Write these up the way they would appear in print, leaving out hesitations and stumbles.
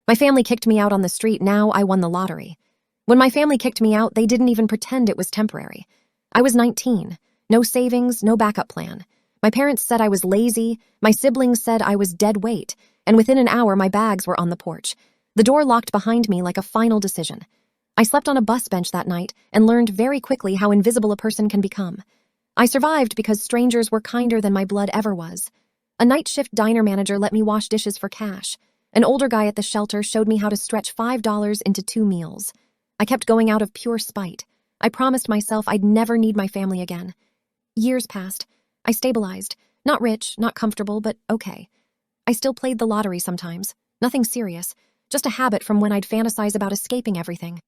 My family kicked me out on the street. Now I won the lottery. When my family kicked me out, they didn't even pretend it was temporary. I was 19. No savings, no backup plan. My parents said I was lazy. My siblings said I was dead weight. And within an hour, my bags were on the porch. The door locked behind me like a final decision. I slept on a bus bench that night and learned very quickly how invisible a person can become. I survived because strangers were kinder than my blood ever was. A night shift diner manager let me wash dishes for cash. An older guy at the shelter showed me how to stretch $5 into 2 meals. I kept going out of pure spite. I promised myself I'd never need my family again. Years passed. I stabilized. Not rich, not comfortable, but okay. I still played the lottery sometimes. Nothing serious. Just a habit from when I'd fantasize about escaping everything.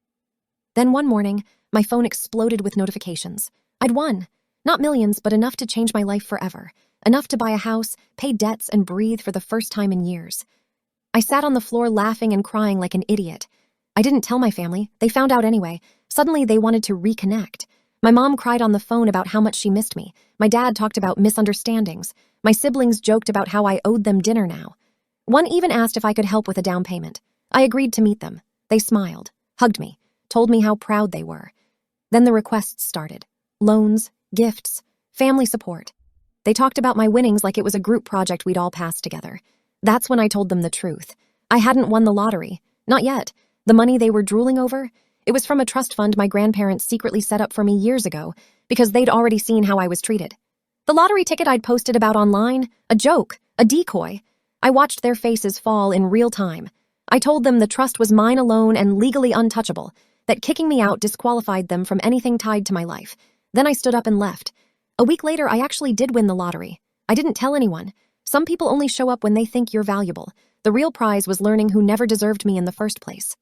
Then one morning, my phone exploded with notifications. I'd won. Not millions, but enough to change my life forever. Enough to buy a house, pay debts, and breathe for the first time in years. I sat on the floor laughing and crying like an idiot. I didn't tell my family. They found out anyway. Suddenly, they wanted to reconnect. My mom cried on the phone about how much she missed me. My dad talked about misunderstandings. My siblings joked about how I owed them dinner now. One even asked if I could help with a down payment. I agreed to meet them. They smiled, hugged me, told me how proud they were. Then the requests started. Loans, gifts, family support. They talked about my winnings like it was a group project we'd all passed together. That's when I told them the truth. I hadn't won the lottery. Not yet. The money they were drooling over? It was from a trust fund my grandparents secretly set up for me years ago because they'd already seen how I was treated. The lottery ticket I'd posted about online? A joke, a decoy. I watched their faces fall in real time. I told them the trust was mine alone and legally untouchable, that kicking me out disqualified them from anything tied to my life. Then I stood up and left. A week later, I actually did win the lottery. I didn't tell anyone. Some people only show up when they think you're valuable. The real prize was learning who never deserved me in the first place.